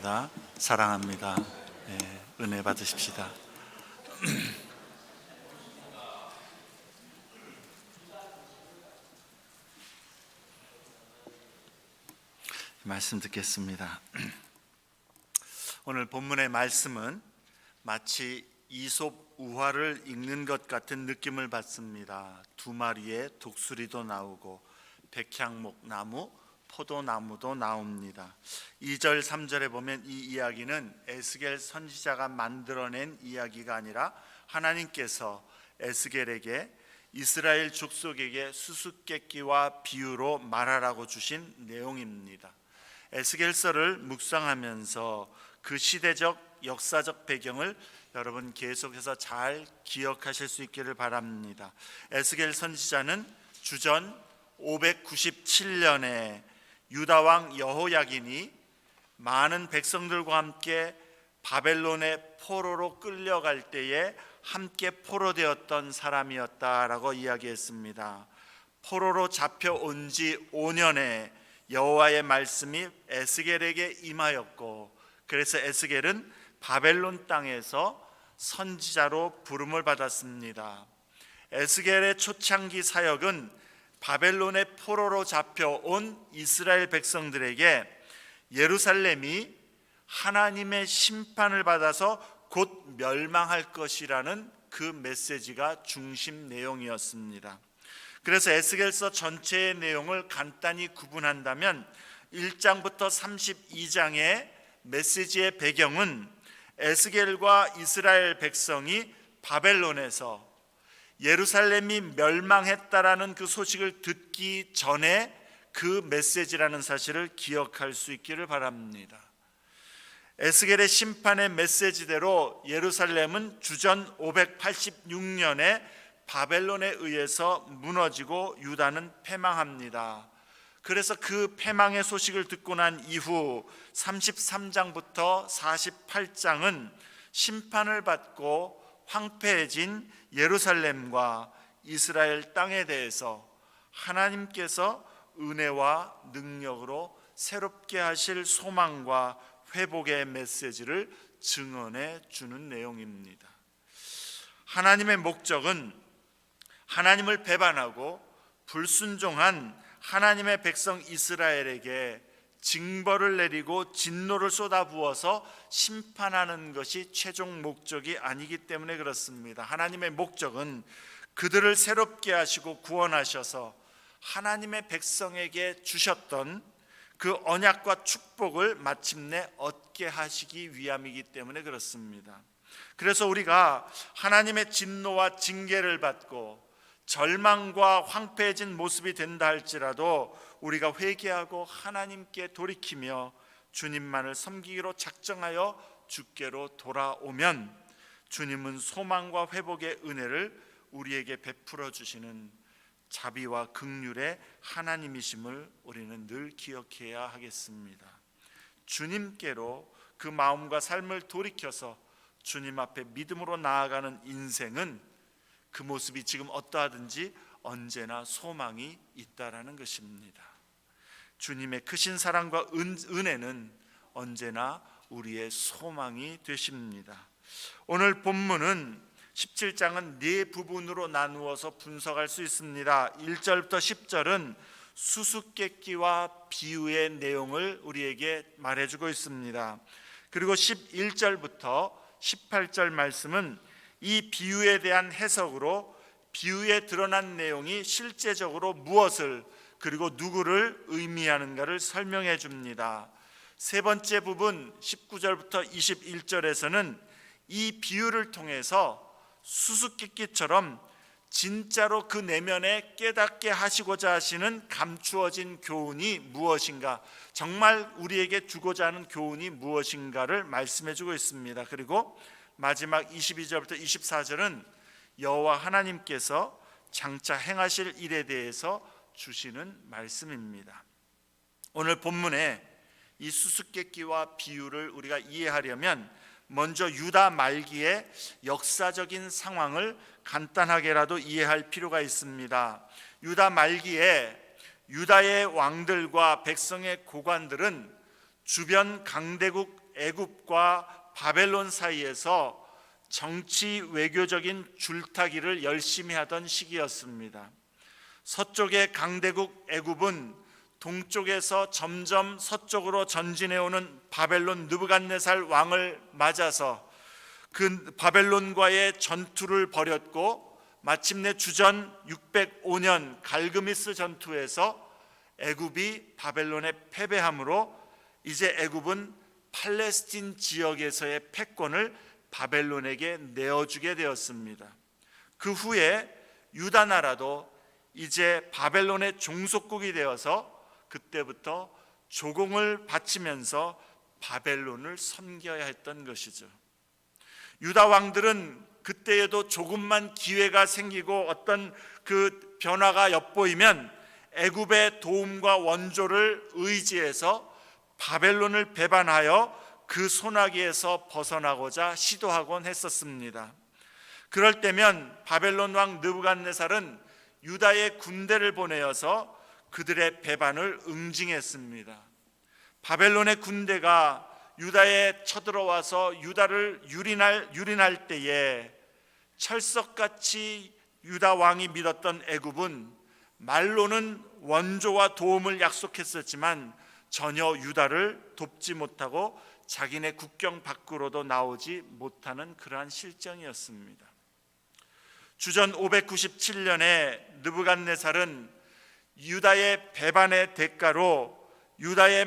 감사합니다. 사랑합니다. 은혜 받으십시다. 말씀 듣겠습니다. 오늘 본문의 말씀은 마치 이솝 우화를 읽는 것 같은 느낌을 받습니다. 두 마리의 독수리도 나오고 백향목 나무, 포도나무도 나옵니다. 2절 3절에 보면 이 이야기는 에스겔 선지자가 만들어낸 이야기가 아니라 하나님께서 에스겔에게 이스라엘 족속에게 수수께끼와 비유로 말하라고 주신 내용입니다. 에스겔서를 묵상하면서 그 시대적 역사적 배경을 여러분 계속해서 잘 기억하실 수 있기를 바랍니다. 에스겔 선지자는 주전 597년에 유다 왕 여호야긴이 많은 백성들과 함께 바벨론의 포로로 끌려갈 때에 함께 포로되었던 사람이었다라고 이야기했습니다. 포로로 잡혀온 지 5년에 여호와의 말씀이 에스겔에게 임하였고, 그래서 에스겔은 바벨론 땅에서 선지자로 부름을 받았습니다. 에스겔의 초창기 사역은 바벨론의 포로로 잡혀온 이스라엘 백성들에게 예루살렘이 하나님의 심판을 받아서 곧 멸망할 것이라는 그 메시지가 중심 내용이었습니다. 그래서 에스겔서 전체의 내용을 간단히 구분한다면 1장부터 32장의 메시지의 배경은 에스겔과 이스라엘 백성이 바벨론에서 예루살렘이 멸망했다라는 그 소식을 듣기 전에 그 메시지라는 사실을 기억할 수 있기를 바랍니다. 에스겔의 심판의 메시지대로 예루살렘은 주전 586년에 바벨론에 의해서 무너지고 유다는 패망합니다. 그래서 그 패망의 소식을 듣고 난 이후 33장부터 48장은 심판을 받고 황폐해진 예루살렘과 이스라엘 땅에 대해서 하나님께서 은혜와 능력으로 새롭게 하실 소망과 회복의 메시지를 증언해 주는 내용입니다. 하나님의 목적은 하나님을 배반하고 불순종한 하나님의 백성 이스라엘에게 징벌을 내리고 진노를 쏟아부어서 심판하는 것이 최종 목적이 아니기 때문에 그렇습니다. 하나님의 목적은 그들을 새롭게 하시고 구원하셔서 하나님의 백성에게 주셨던 그 언약과 축복을 마침내 얻게 하시기 위함이기 때문에 그렇습니다. 그래서 우리가 하나님의 진노와 징계를 받고 절망과 황폐해진 모습이 된다 할지라도 우리가 회개하고 하나님께 돌이키며 주님만을 섬기기로 작정하여 주께로 돌아오면 주님은 소망과 회복의 은혜를 우리에게 베풀어 주시는 자비와 긍휼의 하나님이심을 우리는 늘 기억해야 하겠습니다. 주님께로 그 마음과 삶을 돌이켜서 주님 앞에 믿음으로 나아가는 인생은 그 모습이 지금 어떠하든지 언제나 소망이 있다라는 것입니다. 주님의 크신 사랑과 은혜는 언제나 우리의 소망이 되십니다. 오늘 본문은 17장은 네 부분으로 나누어서 분석할 수 있습니다. 1절부터 10절은 수수께끼와 비유의 내용을 우리에게 말해주고 있습니다. 그리고 11절부터 18절 말씀은 이 비유에 대한 해석으로 비유에 드러난 내용이 실제적으로 무엇을 그리고 누구를 의미하는가를 설명해 줍니다. 세 번째 부분 19절부터 21절에서는 이 비유를 통해서 수수께끼처럼 진짜로 그 내면에 깨닫게 하시고자 하시는 감추어진 교훈이 무엇인가, 정말 우리에게 주고자 하는 교훈이 무엇인가를 말씀해 주고 있습니다. 그리고 마지막 22절부터 24절은 여호와 하나님께서 장차 행하실 일에 대해서 주시는 말씀입니다. 오늘 본문에 이 수수께끼와 비유를 우리가 이해하려면 먼저 유다 말기의 역사적인 상황을 간단하게라도 이해할 필요가 있습니다. 유다 말기에 유다의 왕들과 백성의 고관들은 주변 강대국 애굽과 바벨론 사이에서 정치 외교적인 줄타기를 열심히 하던 시기였습니다. 서쪽의 강대국 애굽은 동쪽에서 점점 서쪽으로 전진해오는 바벨론 느부갓네살 왕을 맞아서 그 바벨론과의 전투를 벌였고, 마침내 주전 605년 갈그미스 전투에서 애굽이 바벨론에 패배함으로 이제 애굽은 팔레스틴 지역에서의 패권을 바벨론에게 내어주게 되었습니다. 그 후에 유다 나라도 이제 바벨론의 종속국이 되어서 그때부터 조공을 바치면서 바벨론을 섬겨야 했던 것이죠. 유다 왕들은 그때에도 조금만 기회가 생기고 어떤 그 변화가 엿보이면 애굽의 도움과 원조를 의지해서 바벨론을 배반하여 그 소나기에서 벗어나고자 시도하곤 했었습니다. 그럴 때면 바벨론 왕 느부갓네살은 유다의 군대를 보내어서 그들의 배반을 응징했습니다. 바벨론의 군대가 유다에 쳐들어와서 유다를 유린할 때에 철석같이 유다 왕이 믿었던 애굽은 말로는 원조와 도움을 약속했었지만 전혀 유다를 돕지 못하고 자기네 국경 밖으로도 나오지 못하는 그러한 실정이었습니다. 주전 597년에 느부갓네살은 유다의 배반의 대가로 유다의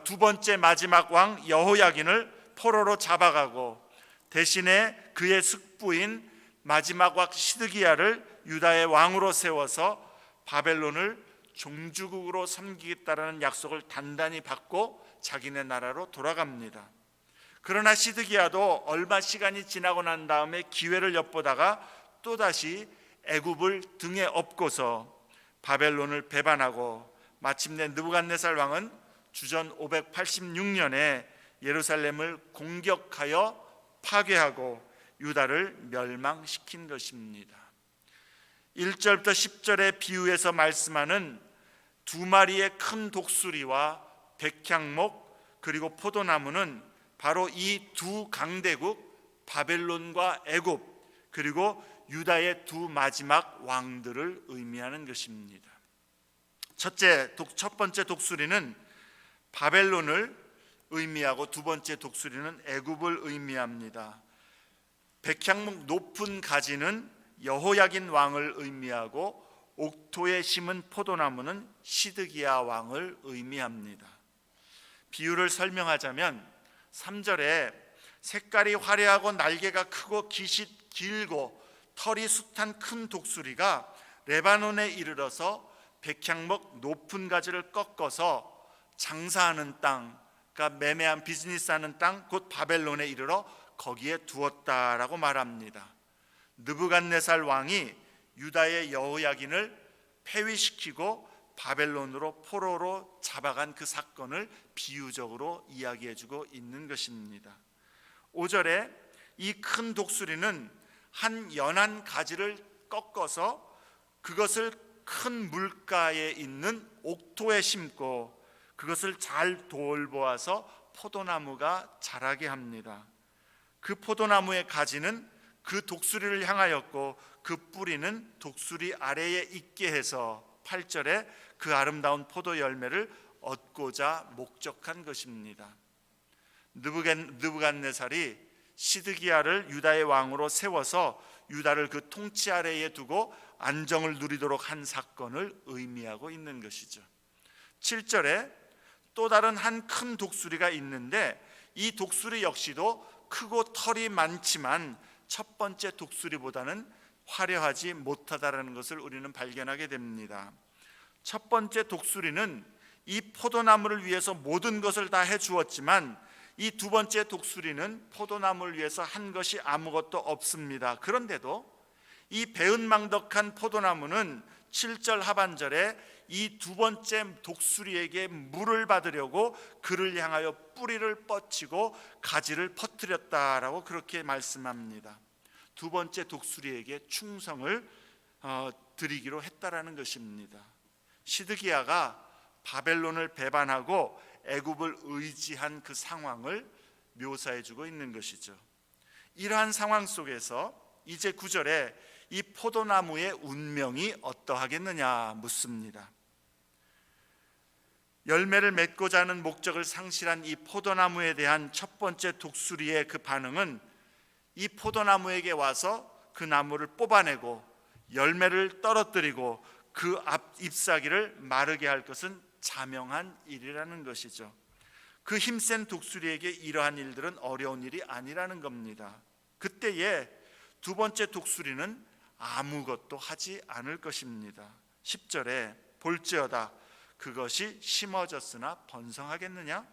두 번째 마지막 왕 여호야긴을 포로로 잡아가고 대신에 그의 숙부인 마지막 왕 시드기야를 유다의 왕으로 세워서 바벨론을 종주국으로 섬기겠다라는 약속을 단단히 받고 자기네 나라로 돌아갑니다. 그러나 시드기야도 얼마 시간이 지나고 난 다음에 기회를 엿보다가 또다시 애굽을 등에 업고서 바벨론을 배반하고 마침내 느부갓네살 왕은 주전 586년에 예루살렘을 공격하여 파괴하고 유다를 멸망시킨 것입니다. 1절부터 10절의 비유에서 말씀하는 두 마리의 큰 독수리와 백향목 그리고 포도나무는 바로 이 두 강대국 바벨론과 애굽 그리고 유다의 두 마지막 왕들을 의미하는 것입니다. 첫 번째 독수리는 바벨론을 의미하고 두 번째 독수리는 애굽을 의미합니다. 백향목 높은 가지는 여호야긴 왕을 의미하고 옥토에 심은 포도나무는 시드기야 왕을 의미합니다. 비유를 설명하자면 3절에 색깔이 화려하고 날개가 크고 깃이 길고 털이 숱한 큰 독수리가 레바논에 이르러서 백향목 높은 가지를 꺾어서 장사하는 땅, 그러니까 매매한 비즈니스하는 땅, 곧 바벨론에 이르러 거기에 두었다라고 말합니다. 느부갓네살 왕이 유다의 여호야긴을 폐위시키고 바벨론으로 포로로 잡아간 그 사건을 비유적으로 이야기해주고 있는 것입니다. 5절에 이 큰 독수리는 한 연한 가지를 꺾어서 그것을 큰 물가에 있는 옥토에 심고 그것을 잘 돌보아서 포도나무가 자라게 합니다. 그 포도나무의 가지는 그 독수리를 향하였고 그 뿌리는 독수리 아래에 있게 해서 8절에 그 아름다운 포도 열매를 얻고자 목적한 것입니다. 느부갓네살이 시드기야를 유다의 왕으로 세워서 유다를 그 통치 아래에 두고 안정을 누리도록 한 사건을 의미하고 있는 것이죠. 7절에 또 다른 한 큰 독수리가 있는데 이 독수리 역시도 크고 털이 많지만 첫 번째 독수리보다는 화려하지 못하다라는 것을 우리는 발견하게 됩니다. 첫 번째 독수리는 이 포도나무를 위해서 모든 것을 다 해주었지만 이 두 번째 독수리는 포도나무를 위해서 한 것이 아무것도 없습니다. 그런데도 이 배은망덕한 포도나무는 7절 하반절에 이 두 번째 독수리에게 물을 받으려고 그를 향하여 뿌리를 뻗치고 가지를 퍼뜨렸다라고 그렇게 말씀합니다. 두 번째 독수리에게 충성을 드리기로 했다라는 것입니다. 시드기야가 바벨론을 배반하고 애굽을 의지한 그 상황을 묘사해 주고 있는 것이죠. 이러한 상황 속에서 이제 9절에 이 포도나무의 운명이 어떠하겠느냐 묻습니다. 열매를 맺고자 하는 목적을 상실한 이 포도나무에 대한 첫 번째 독수리의 그 반응은 이 포도나무에게 와서 그 나무를 뽑아내고 열매를 떨어뜨리고 그 앞 잎사귀를 마르게 할 것은 자명한 일이라는 것이죠. 그 힘센 독수리에게 이러한 일들은 어려운 일이 아니라는 겁니다. 그때에 두 번째 독수리는 아무것도 하지 않을 것입니다. 10절에 볼지어다 그것이 심어졌으나 번성하겠느냐?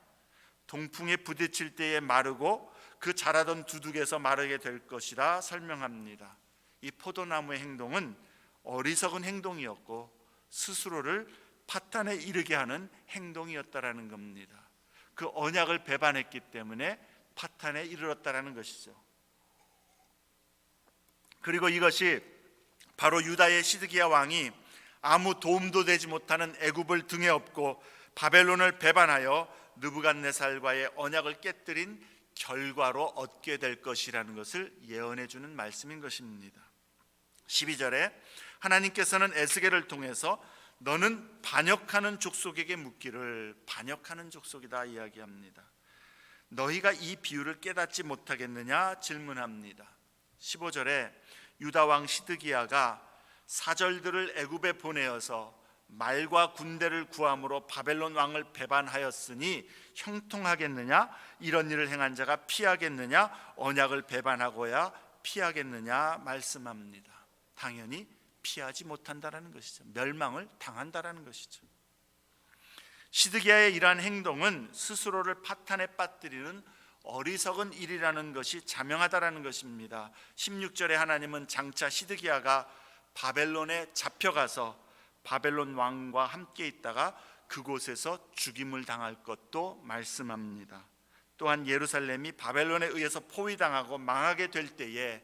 동풍에 부딪힐 때에 마르고 그 자라던 두둑에서 마르게 될 것이라 설명합니다. 이 포도나무의 행동은 어리석은 행동이었고 스스로를 파탄에 이르게 하는 행동이었다라는 겁니다. 그 언약을 배반했기 때문에 파탄에 이르렀다라는 것이죠. 그리고 이것이 바로 유다의 시드기야 왕이 아무 도움도 되지 못하는 애굽을 등에 업고 바벨론을 배반하여 느부갓네살과의 언약을 깨뜨린 결과로 얻게 될 것이라는 것을 예언해 주는 말씀인 것입니다. 12절에 하나님께서는 에스겔을 통해서 너는 반역하는 족속에게 묻기를, 반역하는 족속이다 이야기합니다. 너희가 이 비유를 깨닫지 못하겠느냐 질문합니다. 15절에 유다 왕 시드기야가 사절들을 애굽에 보내어서 말과 군대를 구함으로 바벨론 왕을 배반하였으니 형통하겠느냐? 이런 일을 행한 자가 피하겠느냐? 언약을 배반하고야 피하겠느냐 말씀합니다. 당연히 피하지 못한다라는 것이죠. 멸망을 당한다라는 것이죠. 시드기야의 이러한 행동은 스스로를 파탄에 빠뜨리는 어리석은 일이라는 것이 자명하다라는 것입니다. 16절에 하나님은 장차 시드기야가 바벨론에 잡혀가서 바벨론 왕과 함께 있다가 그곳에서 죽임을 당할 것도 말씀합니다. 또한 예루살렘이 바벨론에 의해서 포위당하고 망하게 될 때에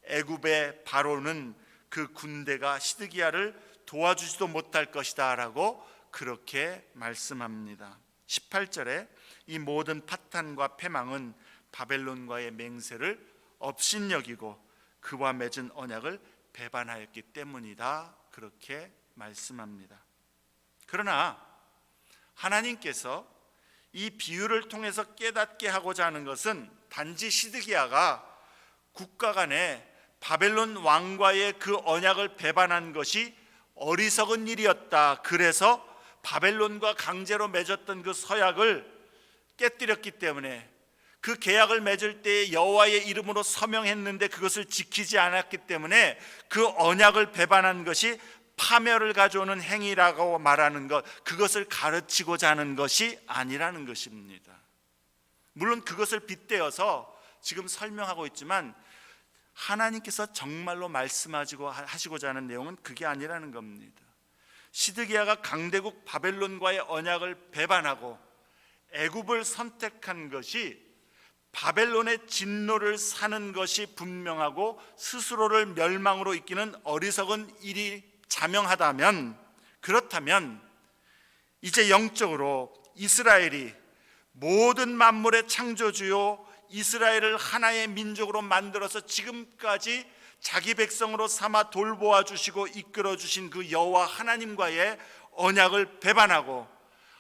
애굽의 바로는 그 군대가 시드기야를 도와주지도 못할 것이다 라고 그렇게 말씀합니다. 18절에 이 모든 파탄과 패망은 바벨론과의 맹세를 업신여기고 그와 맺은 언약을 배반하였기 때문이다 그렇게 말씀합니다. 그러나 하나님께서 이 비유를 통해서 깨닫게 하고자 하는 것은 단지 시드기야가 국가 간에 바벨론 왕과의 그 언약을 배반한 것이 어리석은 일이었다. 그래서 바벨론과 강제로 맺었던 그 서약을 깨뜨렸기 때문에 그 계약을 맺을 때 여호와의 이름으로 서명했는데 그것을 지키지 않았기 때문에 그 언약을 배반한 것이 파멸을 가져오는 행위라고 말하는 것, 그것을 가르치고자 하는 것이 아니라는 것입니다. 물론 그것을 빗대어서 지금 설명하고 있지만 하나님께서 정말로 말씀하시고자 하는 내용은 그게 아니라는 겁니다. 시드기야가 강대국 바벨론과의 언약을 배반하고 애굽을 선택한 것이 바벨론의 진노를 사는 것이 분명하고 스스로를 멸망으로 이끄는 어리석은 일이 자명하다면, 그렇다면 이제 영적으로 이스라엘이 모든 만물의 창조주요 이스라엘을 하나의 민족으로 만들어서 지금까지 자기 백성으로 삼아 돌보아 주시고 이끌어 주신 그 여호와 하나님과의 언약을 배반하고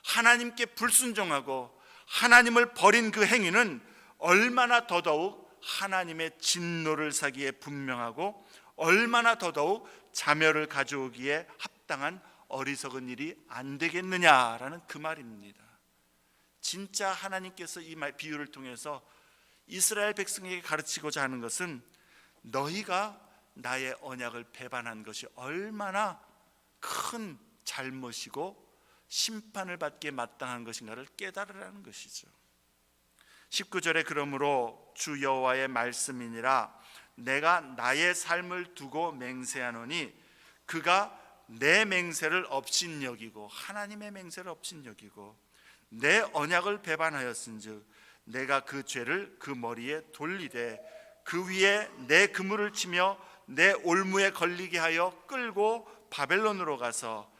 하나님께 불순종하고 하나님을 버린 그 행위는 얼마나 더더욱 하나님의 진노를 사기에 분명하고 얼마나 더더욱 자멸을 가져오기에 합당한 어리석은 일이 안 되겠느냐라는 그 말입니다. 진짜 하나님께서 이 비유를 통해서 이스라엘 백성에게 가르치고자 하는 것은 너희가 나의 언약을 배반한 것이 얼마나 큰 잘못이고 심판을 받기에 마땅한 것인가를 깨달으라는 것이죠. 19절에 그러므로 주 여호와의 말씀이니라 내가 나의 삶을 두고 맹세하노니 그가 내 맹세를 업신여기고 하나님의 맹세를 업신여기고 내 언약을 배반하였은즉 내가 그 죄를 그 머리에 돌리되 그 위에 내 그물을 치며 내 올무에 걸리게 하여 끌고 바벨론으로 가서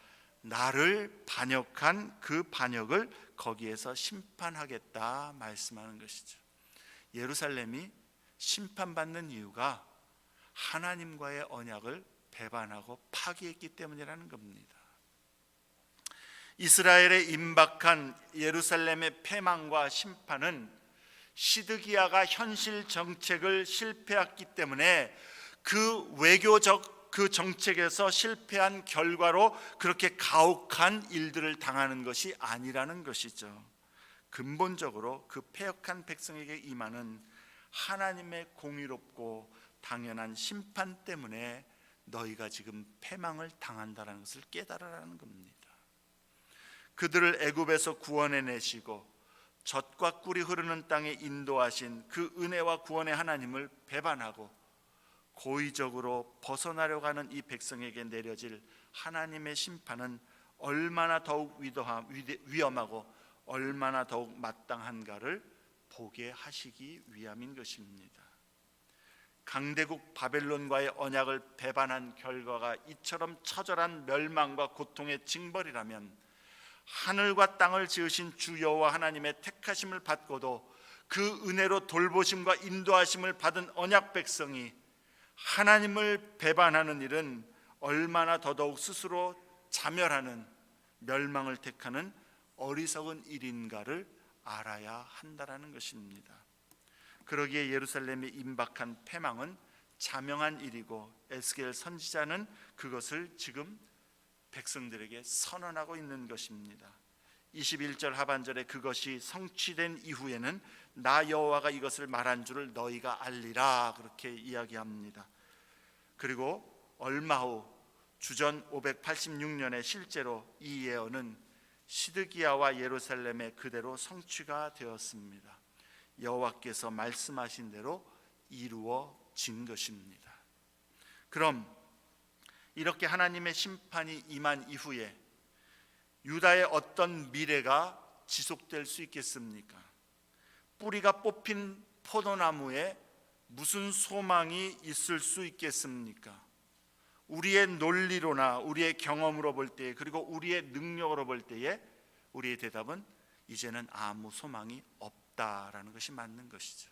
나를 반역한 그 반역을 거기에서 심판하겠다 말씀하는 것이죠. 예루살렘이 심판받는 이유가 하나님과의 언약을 배반하고 파기했기 때문이라는 겁니다. 이스라엘에 임박한 예루살렘의 패망과 심판은 시드기야가 현실 정책을 실패했기 때문에 그 외교적 그 정책에서 실패한 결과로 그렇게 가혹한 일들을 당하는 것이 아니라는 것이죠. 근본적으로 그 패역한 백성에게 임하는 하나님의 공의롭고 당연한 심판 때문에 너희가 지금 패망을 당한다는 것을 깨달으라는 겁니다. 그들을 애굽에서 구원해내시고 젖과 꿀이 흐르는 땅에 인도하신 그 은혜와 구원의 하나님을 배반하고 고의적으로 벗어나려고 하는 이 백성에게 내려질 하나님의 심판은 얼마나 더욱 위험하고 얼마나 더욱 마땅한가를 보게 하시기 위함인 것입니다. 강대국 바벨론과의 언약을 배반한 결과가 이처럼 처절한 멸망과 고통의 징벌이라면 하늘과 땅을 지으신 주 여호와 하나님의 택하심을 받고도 그 은혜로 돌보심과 인도하심을 받은 언약 백성이 하나님을 배반하는 일은 얼마나 더더욱 스스로 자멸하는 멸망을 택하는 어리석은 일인가를 알아야 한다는 것입니다. 그러기에 예루살렘에 임박한 패망은 자명한 일이고 에스겔 선지자는 그것을 지금 백성들에게 선언하고 있는 것입니다. 21절 하반절에 그것이 성취된 이후에는 나 여호와가 이것을 말한 줄을 너희가 알리라 그렇게 이야기합니다. 그리고 얼마 후 주전 586년에 실제로 이 예언은 시드기야와 예루살렘에 그대로 성취가 되었습니다. 여호와께서 말씀하신 대로 이루어진 것입니다. 그럼 이렇게 하나님의 심판이 임한 이후에 유다의 어떤 미래가 지속될 수 있겠습니까? 뿌리가 뽑힌 포도나무에 무슨 소망이 있을 수 있겠습니까? 우리의 논리로나 우리의 경험으로 볼 때에 그리고 우리의 능력으로 볼 때에 우리의 대답은 이제는 아무 소망이 없다라는 것이 맞는 것이죠.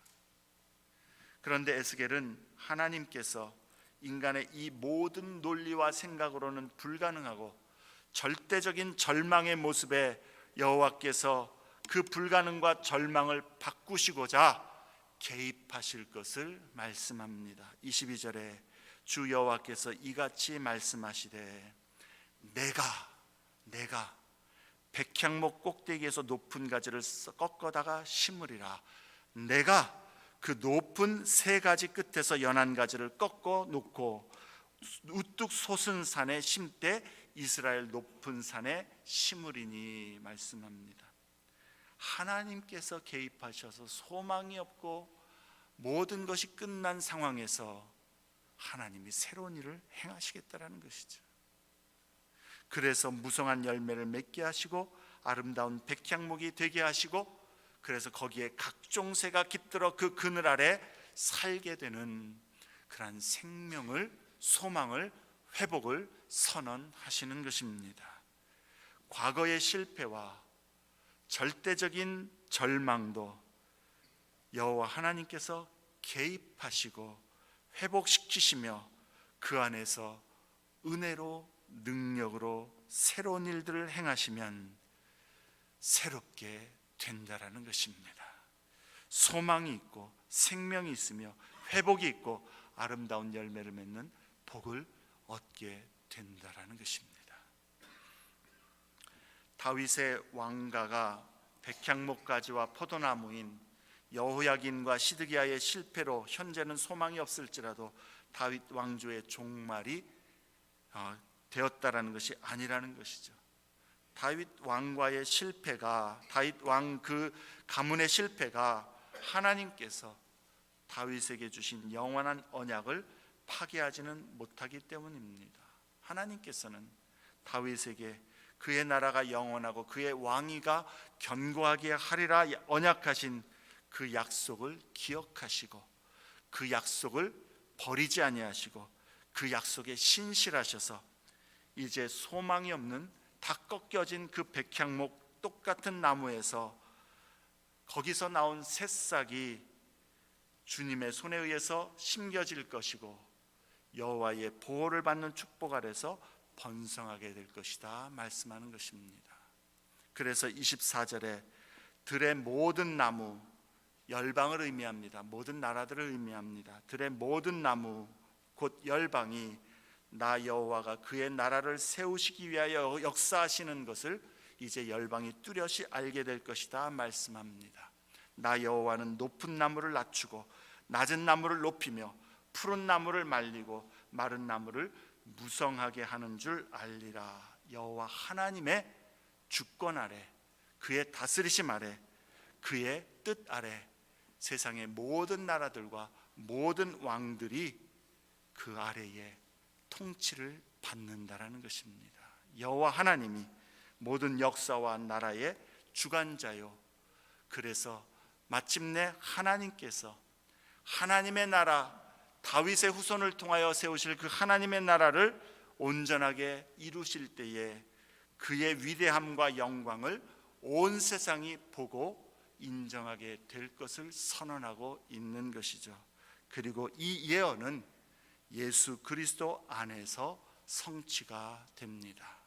그런데 에스겔은 하나님께서 인간의 이 모든 논리와 생각으로는 불가능하고 절대적인 절망의 모습에 여호와께서 그 불가능과 절망을 바꾸시고자 개입하실 것을 말씀합니다. 22절에 주 여호와께서 이같이 말씀하시되 내가 백향목 꼭대기에서 높은 가지를 꺾어다가 심으리라. 내가 그 높은 세 가지 끝에서 연한 가지를 꺾어 놓고 우뚝 솟은 산에 심되 이스라엘 높은 산에 심으리니 말씀합니다. 하나님께서 개입하셔서 소망이 없고 모든 것이 끝난 상황에서 하나님이 새로운 일을 행하시겠다라는 것이죠. 그래서 무성한 열매를 맺게 하시고 아름다운 백향목이 되게 하시고 그래서 거기에 각종 새가 깃들어 그 그늘 아래 살게 되는 그러한 생명을 소망을 회복을 선언하시는 것입니다. 과거의 실패와 절대적인 절망도 여호와 하나님께서 개입하시고 회복시키시며 그 안에서 은혜로 능력으로 새로운 일들을 행하시면 새롭게 된다라는 것입니다. 소망이 있고 생명이 있으며 회복이 있고 아름다운 열매를 맺는 복을 얻게 된다라는 것입니다. 다윗의 왕가가 백향목 가지와 포도나무인 여호야긴과 시드기야의 실패로 현재는 소망이 없을지라도 다윗 왕조의 종말이 되었다라는 것이 아니라는 것이죠. 다윗 왕과의 실패가 다윗 왕 그 가문의 실패가 하나님께서 다윗에게 주신 영원한 언약을 파괴하지는 못하기 때문입니다. 하나님께서는 다윗에게 그의 나라가 영원하고 그의 왕위가 견고하게 하리라 언약하신 그 약속을 기억하시고 그 약속을 버리지 아니하시고 그 약속에 신실하셔서 이제 소망이 없는 다 꺾여진 그 백향목 똑같은 나무에서 거기서 나온 새싹이 주님의 손에 의해서 심겨질 것이고 여호와의 보호를 받는 축복 아래서 번성하게 될 것이다 말씀하는 것입니다. 그래서 24절에 들의 모든 나무, 열방을 의미합니다. 모든 나라들을 의미합니다. 들의 모든 나무 곧 열방이 나 여호와가 그의 나라를 세우시기 위하여 역사하시는 것을 이제 열방이 뚜렷이 알게 될 것이다 말씀합니다. 나 여호와는 높은 나무를 낮추고 낮은 나무를 높이며 푸른 나무를 말리고 마른 나무를 무성하게 하는 줄 알리라. 여호와 하나님의 주권 아래, 그의 다스리심 아래, 그의 뜻 아래 세상의 모든 나라들과 모든 왕들이 그 아래에 통치를 받는다라는 것입니다. 여호와 하나님이 모든 역사와 나라의 주관자요, 그래서 마침내 하나님께서 하나님의 나라, 다윗의 후손을 통하여 세우실 그 하나님의 나라를 온전하게 이루실 때에 그의 위대함과 영광을 온 세상이 보고 인정하게 될 것을 선언하고 있는 것이죠. 그리고 이 예언은 예수 그리스도 안에서 성취가 됩니다.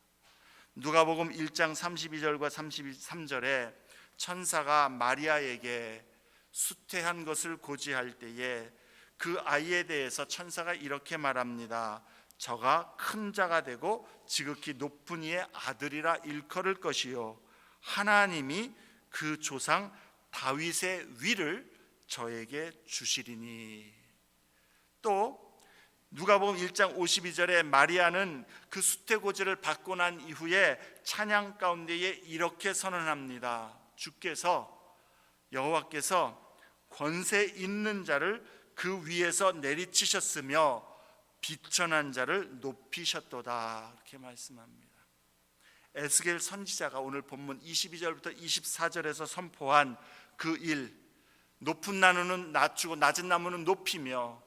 누가복음 1장 32절과 33절에 천사가 마리아에게 수태한 것을 고지할 때에 그 아이에 대해서 천사가 이렇게 말합니다. 저가 큰 자가 되고 지극히 높은 이의 아들이라 일컬을 것이요 하나님이 그 조상 다윗의 위를 저에게 주시리니. 또 누가복음 1장 52절에 마리아는 그 수태고지를 받고 난 이후에 찬양 가운데에 이렇게 선언합니다. 주께서 여호와께서 권세 있는 자를 그 위에서 내리치셨으며 비천한 자를 높이셨도다 이렇게 말씀합니다. 에스겔 선지자가 오늘 본문 22절부터 24절에서 선포한 그 일, 높은 나무는 낮추고 낮은 나무는 높이며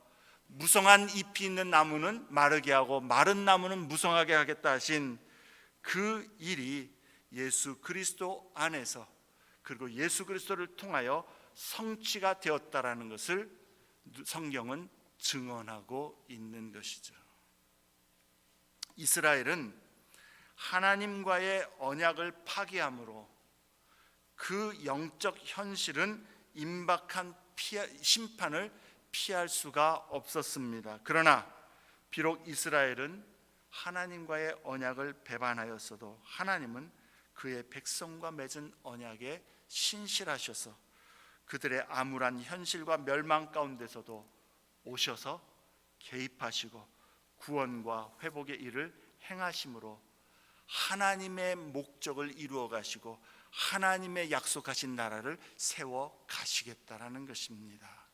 무성한 잎이 있는 나무는 마르게 하고 마른 나무는 무성하게 하겠다 하신 그 일이 예수 그리스도 안에서 그리고 예수 그리스도를 통하여 성취가 되었다라는 것을 성경은 증언하고 있는 것이죠. 이스라엘은 하나님과의 언약을 파기함으로 그 영적 현실은 임박한 심판을 피할 수가 없었습니다. 그러나 비록 이스라엘은 하나님과의 언약을 배반하였어도 하나님은 그의 백성과 맺은 언약에 신실하셔서 그들의 암울한 현실과 멸망 가운데서도 오셔서 개입하시고 구원과 회복의 일을 행하심으로 하나님의 목적을 이루어 가시고 하나님의 약속하신 나라를 세워 가시겠다라는 것입니다.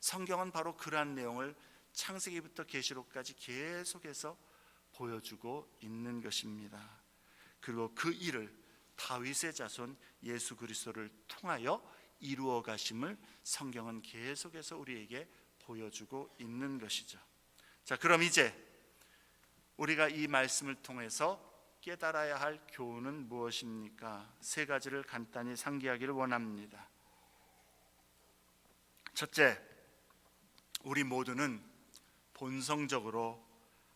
성경은 바로 그러한 내용을 창세기부터 계시록까지 계속해서 보여주고 있는 것입니다. 그리고 그 일을 다윗의 자손 예수 그리스도를 통하여 이루어 가심을 성경은 계속해서 우리에게 보여주고 있는 것이죠. 자, 그럼 이제 우리가 이 말씀을 통해서 깨달아야 할 교훈은 무엇입니까? 세 가지를 간단히 상기하기를 원합니다. 첫째, 우리 모두는 본성적으로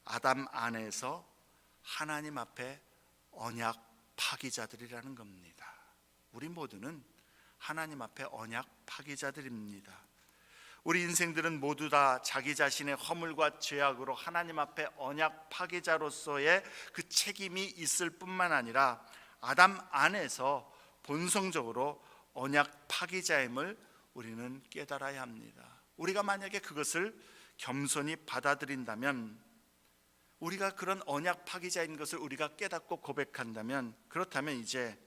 아담 안에서 하나님 앞에 언약 파기자들이라는 겁니다. 우리 모두는 하나님 앞에 언약 파기자들입니다. 우리 인생들은 모두 다 자기 자신의 허물과 죄악으로 하나님 앞에 언약 파기자로서의 그 책임이 있을 뿐만 아니라 아담 안에서 본성적으로 언약 파기자임을 우리는 깨달아야 합니다. 우리가 만약에 그것을 겸손히 받아들인다면, 우리가 그런 언약 파기자인 것을 우리가 깨닫고 고백한다면, 그렇다면 이제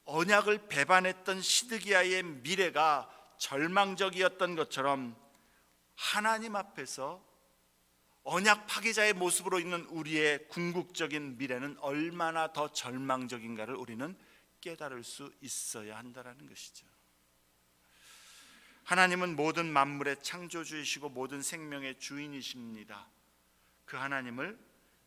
언약을 배반했던 시드기야의 미래가 절망적이었던 것처럼 하나님 앞에서 언약 파기자의 모습으로 있는 우리의 궁극적인 미래는 얼마나 더 절망적인가를 우리는 깨달을 수 있어야 한다는 것이죠. 하나님은 모든 만물의 창조주이시고 모든 생명의 주인이십니다. 그 하나님을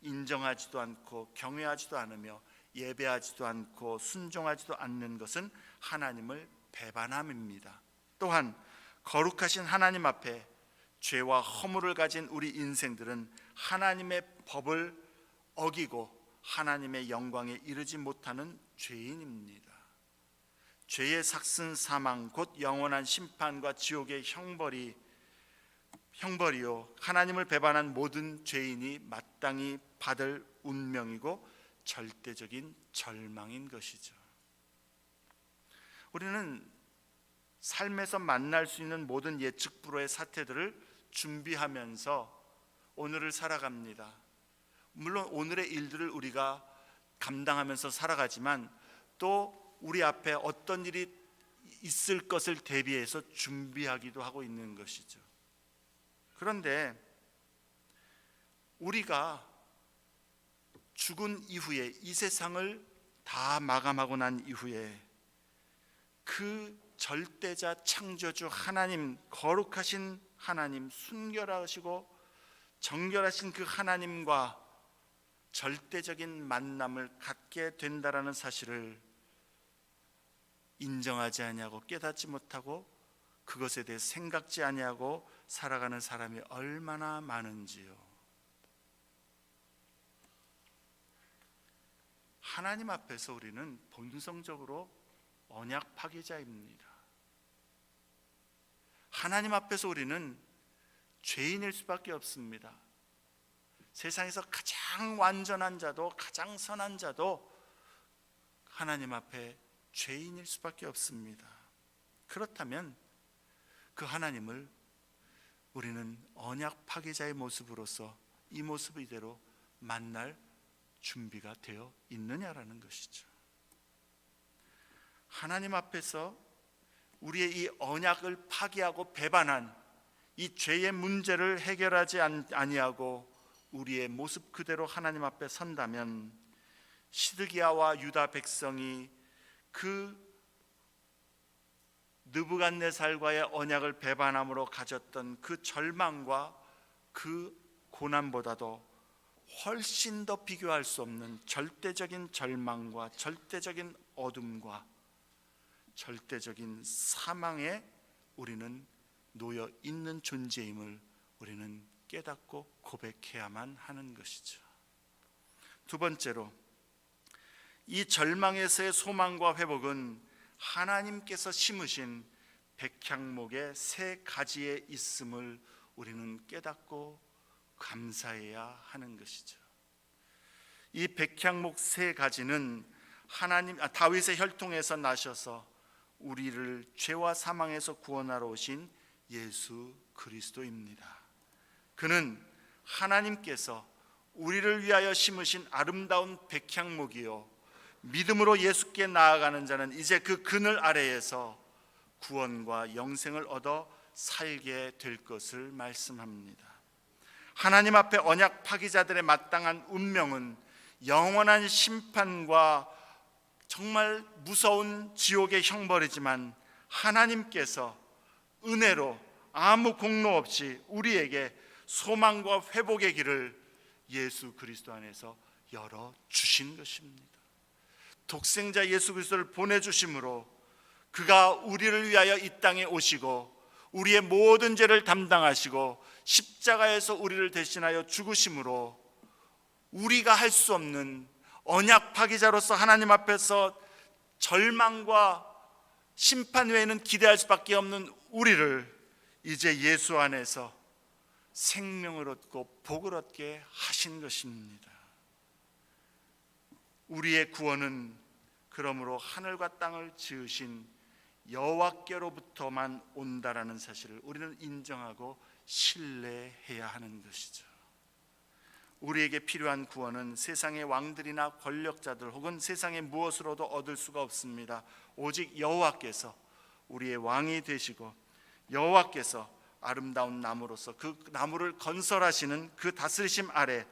인정하지도 않고 경외하지도 않으며 예배하지도 않고 순종하지도 않는 것은 하나님을 배반함입니다. 또한 거룩하신 하나님 앞에 죄와 허물을 가진 우리 인생들은 하나님의 법을 어기고 하나님의 영광에 이르지 못하는 죄인입니다. 죄의 삭슨 사망 곧 영원한 심판과 지옥의 형벌이요 하나님을 배반한 모든 죄인이 마땅히 받을 운명이고 절대적인 절망인 것이죠. 우리는 삶에서 만날 수 있는 모든 예측 불허의 사태들을 준비하면서 오늘을 살아갑니다. 물론 오늘의 일들을 우리가 감당하면서 살아가지만 또 우리 앞에 어떤 일이 있을 것을 대비해서 준비하기도 하고 있는 것이죠. 그런데 우리가 죽은 이후에 이 세상을 다 마감하고 난 이후에 그 절대자 창조주 하나님, 거룩하신 하나님, 순결하시고 정결하신 그 하나님과 절대적인 만남을 갖게 된다라는 사실을 인정하지 아니하고 깨닫지 못하고 그것에 대해 생각지 아니하고 살아가는 사람이 얼마나 많은지요. 하나님 앞에서 우리는 본성적으로 언약 파기자입니다. 하나님 앞에서 우리는 죄인일 수밖에 없습니다. 세상에서 가장 완전한 자도 가장 선한 자도 하나님 앞에 죄인일 수밖에 없습니다. 그렇다면 그 하나님을 우리는 언약 파기자의 모습으로서 이 모습 이대로 만날 준비가 되어 있느냐라는 것이죠. 하나님 앞에서 우리의 이 언약을 파기하고 배반한 이 죄의 문제를 해결하지 아니하고 우리의 모습 그대로 하나님 앞에 선다면 시드기야와 유다 백성이 그 느부갓네살과의 언약을 배반함으로 가졌던 그 절망과 그 고난보다도 훨씬 더 비교할 수 없는 절대적인 절망과 절대적인 어둠과 절대적인 사망에 우리는 놓여 있는 존재임을 우리는 깨닫고 고백해야만 하는 것이죠. 두 번째로, 이 절망에서의 소망과 회복은 하나님께서 심으신 백향목의 세 가지에 있음을 우리는 깨닫고 감사해야 하는 것이죠. 이 백향목 세 가지는 다윗의 혈통에서 나셔서 우리를 죄와 사망에서 구원하러 오신 예수 그리스도입니다. 그는 하나님께서 우리를 위하여 심으신 아름다운 백향목이요 믿음으로 예수께 나아가는 자는 이제 그 그늘 아래에서 구원과 영생을 얻어 살게 될 것을 말씀합니다. 하나님 앞에 언약 파기자들의 마땅한 운명은 영원한 심판과 정말 무서운 지옥의 형벌이지만 하나님께서 은혜로 아무 공로 없이 우리에게 소망과 회복의 길을 예수 그리스도 안에서 열어주신 것입니다. 독생자 예수 그리스도를 보내주심으로 그가 우리를 위하여 이 땅에 오시고 우리의 모든 죄를 담당하시고 십자가에서 우리를 대신하여 죽으심으로 우리가 할 수 없는 언약 파기자로서 하나님 앞에서 절망과 심판 외에는 기대할 수밖에 없는 우리를 이제 예수 안에서 생명을 얻고 복을 얻게 하신 것입니다. 우리의 구원은 그러므로 하늘과 땅을 지으신 여호와께로부터만 온다라는 사실을 우리는 인정하고 신뢰해야 하는 것이죠. 우리에게 필요한 구원은 세상의 왕들이나 권력자들 혹은 세상의 무엇으로도 얻을 수가 없습니다. 오직 여호와께서 우리의 왕이 되시고 여호와께서 아름다운 나무로서 그 나무를 건설하시는 그 다스리심 아래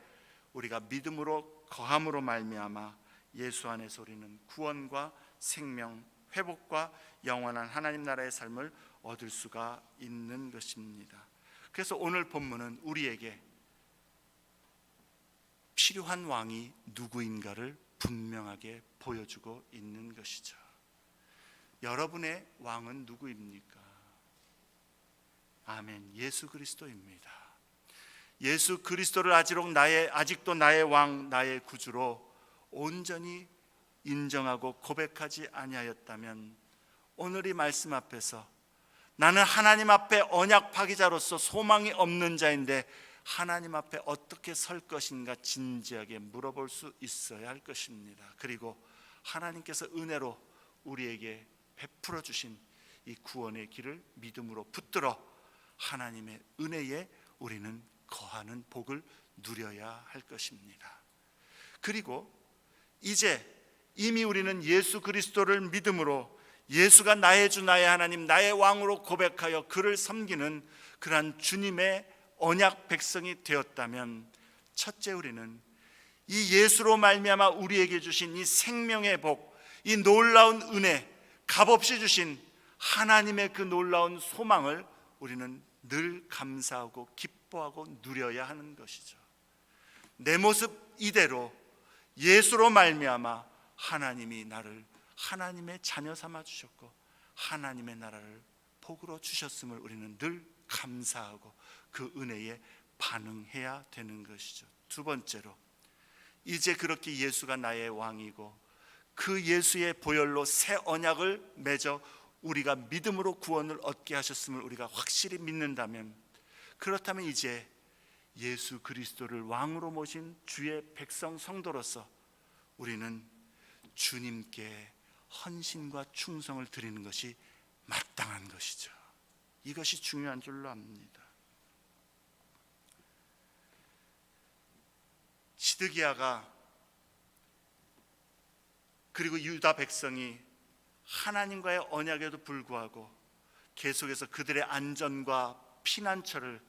우리가 믿음으로 거함으로 말미암아 예수 안에서 우리는 구원과 생명, 회복과 영원한 하나님 나라의 삶을 얻을 수가 있는 것입니다. 그래서 오늘 본문은 우리에게 필요한 왕이 누구인가를 분명하게 보여주고 있는 것이죠. 여러분의 왕은 누구입니까? 아멘. 예수 그리스도입니다. 예수 그리스도를 아직도 나의 왕, 나의 구주로 온전히 인정하고 고백하지 아니하였다면 오늘 이 말씀 앞에서 나는 하나님 앞에 언약 파기자로서 소망이 없는 자인데 하나님 앞에 어떻게 설 것인가 진지하게 물어볼 수 있어야 할 것입니다. 그리고 하나님께서 은혜로 우리에게 베풀어 주신 이 구원의 길을 믿음으로 붙들어 하나님의 은혜에 우리는 거하는 복을 누려야 할 것입니다. 그리고 이제 이미 우리는 예수 그리스도를 믿음으로 예수가 나의 주 나의 하나님 나의 왕으로 고백하여 그를 섬기는 그러한 주님의 언약 백성이 되었다면, 첫째 우리는 이 예수로 말미암아 우리에게 주신 이 생명의 복, 이 놀라운 은혜, 값없이 주신 하나님의 그 놀라운 소망을 우리는 늘 감사하고 기뻐하고 누려야 하는 것이죠. 내 모습 이대로 예수로 말미암아 하나님이 나를 하나님의 자녀 삼아 주셨고 하나님의 나라를 복으로 주셨음을 우리는 늘 감사하고 그 은혜에 반응해야 되는 것이죠. 두 번째로, 이제 그렇게 예수가 나의 왕이고 그 예수의 보혈로 새 언약을 맺어 우리가 믿음으로 구원을 얻게 하셨음을 우리가 확실히 믿는다면, 그렇다면 이제 예수 그리스도를 왕으로 모신 주의 백성 성도로서 우리는 주님께 헌신과 충성을 드리는 것이 마땅한 것이죠. 이것이 중요한 줄로 압니다. 시드기야가 그리고 유다 백성이 하나님과의 언약에도 불구하고 계속해서 그들의 안전과 피난처를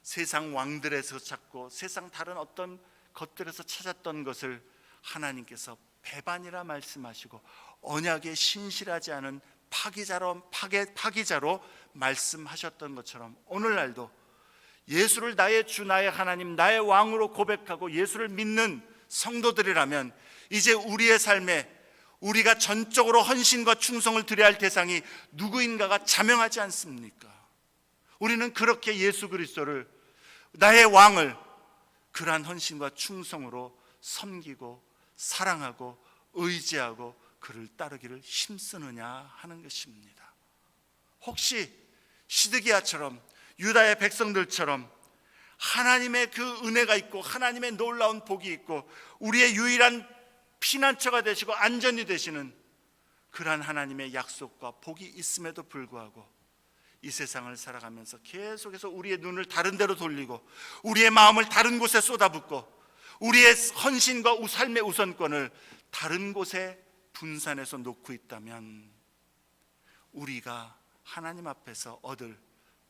세상 왕들에서 찾고 세상 다른 어떤 것들에서 찾았던 것을 하나님께서 배반이라 말씀하시고 언약에 신실하지 않은 파기자로 말씀하셨던 것처럼 오늘날도 예수를 나의 주 나의 하나님 나의 왕으로 고백하고 예수를 믿는 성도들이라면 이제 우리의 삶에 우리가 전적으로 헌신과 충성을 드려야 할 대상이 누구인가가 자명하지 않습니까? 우리는 그렇게 예수 그리스도를 나의 왕을 그러한 헌신과 충성으로 섬기고 사랑하고 의지하고 그를 따르기를 힘쓰느냐 하는 것입니다. 혹시 시드기야처럼 유다의 백성들처럼 하나님의 그 은혜가 있고 하나님의 놀라운 복이 있고 우리의 유일한 피난처가 되시고 안전이 되시는 그러한 하나님의 약속과 복이 있음에도 불구하고 이 세상을 살아가면서 계속해서 우리의 눈을 다른 데로 돌리고 우리의 마음을 다른 곳에 쏟아붓고 우리의 헌신과 삶의 우선권을 다른 곳에 분산해서 놓고 있다면 우리가 하나님 앞에서 얻을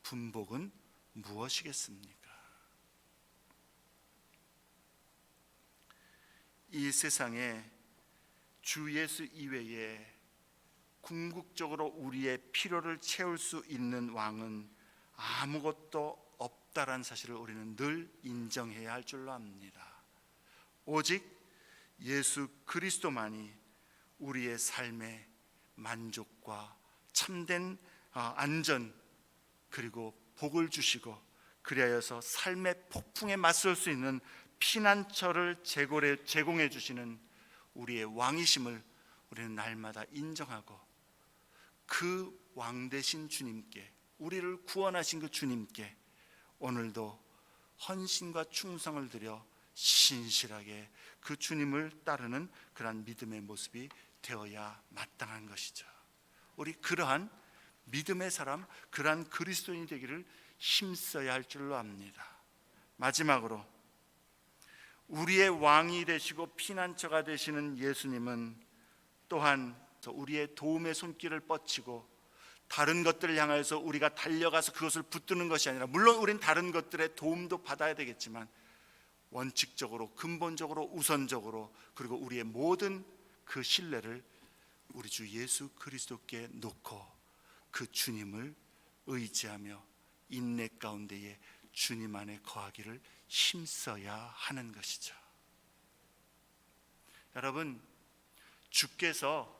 분복은 무엇이겠습니까? 이 세상에 주 예수 이외에 궁극적으로 우리의 필요를 채울 수 있는 왕은 아무것도 없다라는 사실을 우리는 늘 인정해야 할 줄로 압니다. 오직 예수 그리스도만이 우리의 삶의 만족과 참된 안전 그리고 복을 주시고 그리하여서 삶의 폭풍에 맞설 수 있는 피난처를 제공해 주시는 우리의 왕이심을 우리는 날마다 인정하고 그 왕 되신 주님께 우리를 구원하신 그 주님께 오늘도 헌신과 충성을 드려 신실하게 그 주님을 따르는 그러한 믿음의 모습이 되어야 마땅한 것이죠. 우리 그러한 믿음의 사람, 그러한 그리스도인이 되기를 힘써야 할 줄로 압니다. 마지막으로 우리의 왕이 되시고 피난처가 되시는 예수님은 또한 우리의 도움의 손길을 뻗치고 다른 것들을 향해서 우리가 달려가서 그것을 붙드는 것이 아니라, 물론 우린 다른 것들의 도움도 받아야 되겠지만 원칙적으로 근본적으로 우선적으로 그리고 우리의 모든 그 신뢰를 우리 주 예수 그리스도께 놓고 그 주님을 의지하며 인내 가운데에 주님 안에 거하기를 힘써야 하는 것이죠. 여러분, 주께서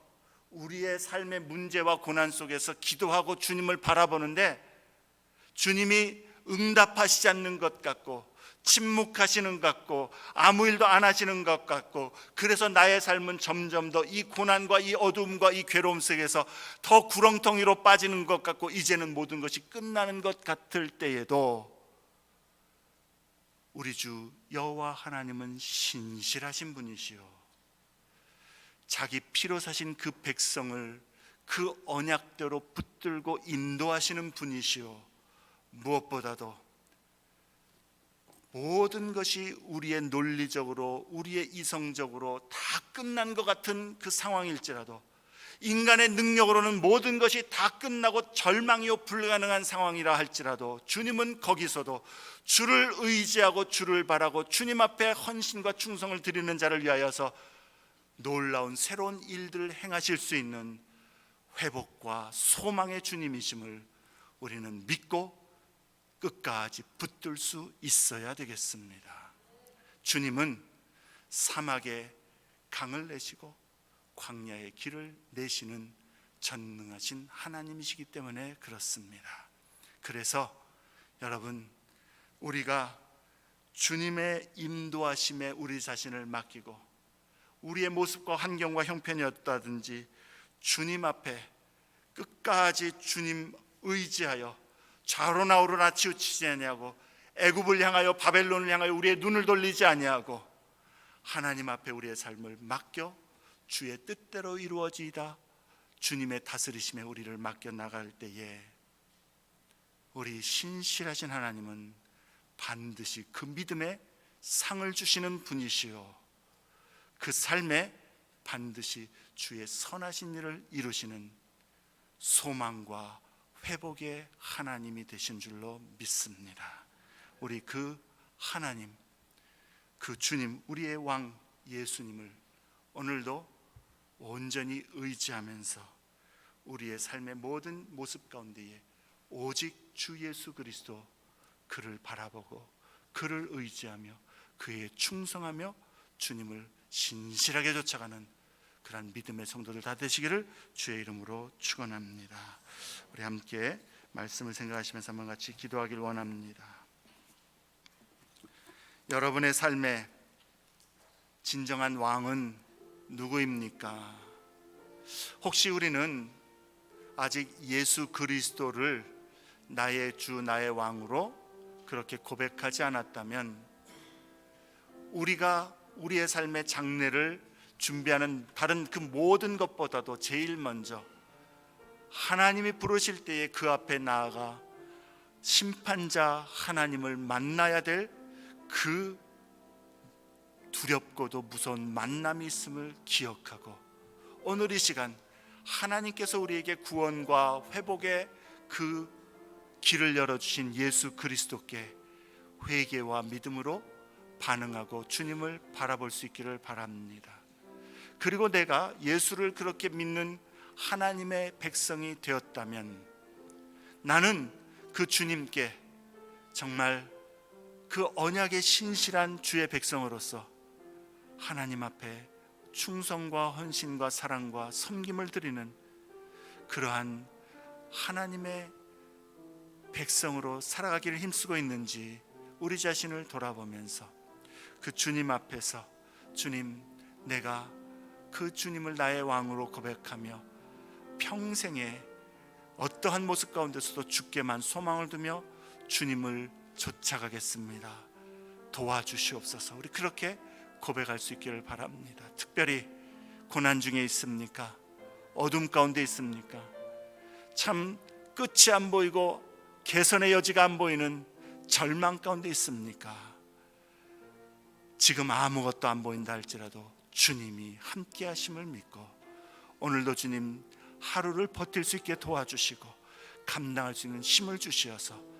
우리의 삶의 문제와 고난 속에서 기도하고 주님을 바라보는데 주님이 응답하시지 않는 것 같고 침묵하시는 것 같고 아무 일도 안 하시는 것 같고, 그래서 나의 삶은 점점 더 이 고난과 이 어두움과 이 괴로움 속에서 더 구렁텅이로 빠지는 것 같고 이제는 모든 것이 끝나는 것 같을 때에도 우리 주 여호와 하나님은 신실하신 분이시요, 자기 피로 사신 그 백성을 그 언약대로 붙들고 인도하시는 분이시요, 무엇보다도 모든 것이 우리의 논리적으로 우리의 이성적으로 다 끝난 것 같은 그 상황일지라도, 인간의 능력으로는 모든 것이 다 끝나고 절망이요 불가능한 상황이라 할지라도 주님은 거기서도 주를 의지하고 주를 바라고 주님 앞에 헌신과 충성을 드리는 자를 위하여서 놀라운 새로운 일들을 행하실 수 있는 회복과 소망의 주님이심을 우리는 믿고 끝까지 붙들 수 있어야 되겠습니다. 주님은 사막에 강을 내시고 광야의 길을 내시는 전능하신 하나님이시기 때문에 그렇습니다. 그래서 여러분, 우리가 주님의 인도하심에 우리 자신을 맡기고 우리의 모습과 환경과 형편이었다든지 주님 앞에 끝까지 주님 의지하여 좌로나 우로나 치우치지 아니하고 애굽을 향하여 바벨론을 향하여 우리의 눈을 돌리지 아니하고 하나님 앞에 우리의 삶을 맡겨 주의 뜻대로 이루어지이다 주님의 다스리심에 우리를 맡겨 나갈 때에 우리 신실하신 하나님은 반드시 그 믿음에 상을 주시는 분이시요, 그 삶에 반드시 주의 선하신 일을 이루시는 소망과 회복의 하나님이 되신 줄로 믿습니다. 우리 그 하나님, 그 주님, 우리의 왕 예수님을 오늘도 온전히 의지하면서 우리의 삶의 모든 모습 가운데에 오직 주 예수 그리스도, 그를 바라보고 그를 의지하며 그에 충성하며 주님을 신실하게 쫓아가는 그런 믿음의 성도들 다 되시기를 주의 이름으로 축원합니다. 우리 함께 말씀을 생각하시면서 한번 같이 기도하길 원합니다. 여러분의 삶에 진정한 왕은 누구입니까? 혹시 우리는 아직 예수 그리스도를 나의 주, 나의 왕으로 그렇게 고백하지 않았다면 우리가 우리의 삶의 장래를 준비하는 다른 그 모든 것보다도 제일 먼저 하나님이 부르실 때에 그 앞에 나아가 심판자 하나님을 만나야 될 그 두렵고도 무서운 만남이 있음을 기억하고 오늘 이 시간 하나님께서 우리에게 구원과 회복의 그 길을 열어주신 예수 그리스도께 회개와 믿음으로 반응하고 주님을 바라볼 수 있기를 바랍니다. 그리고 내가 예수를 그렇게 믿는 하나님의 백성이 되었다면 나는 그 주님께 정말 그 언약의 신실한 주의 백성으로서 하나님 앞에 충성과 헌신과 사랑과 섬김을 드리는 그러한 하나님의 백성으로 살아가기를 힘쓰고 있는지 우리 자신을 돌아보면서 그 주님 앞에서 주님, 내가 그 주님을 나의 왕으로 고백하며 평생에 어떠한 모습 가운데서도 주께만 소망을 두며 주님을 쫓아가겠습니다. 도와주시옵소서. 우리 그렇게 고백할 수 있기를 바랍니다. 특별히 고난 중에 있습니까? 어둠 가운데 있습니까? 참 끝이 안 보이고 개선의 여지가 안 보이는 절망 가운데 있습니까? 지금 아무것도 안 보인다 할지라도 주님이 함께 하심을 믿고 오늘도 주님 하루를 버틸 수 있게 도와주시고 감당할 수 있는 힘을 주시어서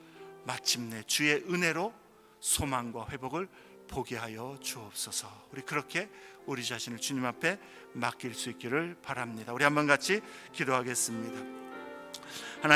마침내 주의 은혜로 소망과 회복을 보게 하여 주옵소서. 우리 그렇게 우리 자신을 주님 앞에 맡길 수 있기를 바랍니다. 우리 한번 같이 기도하겠습니다.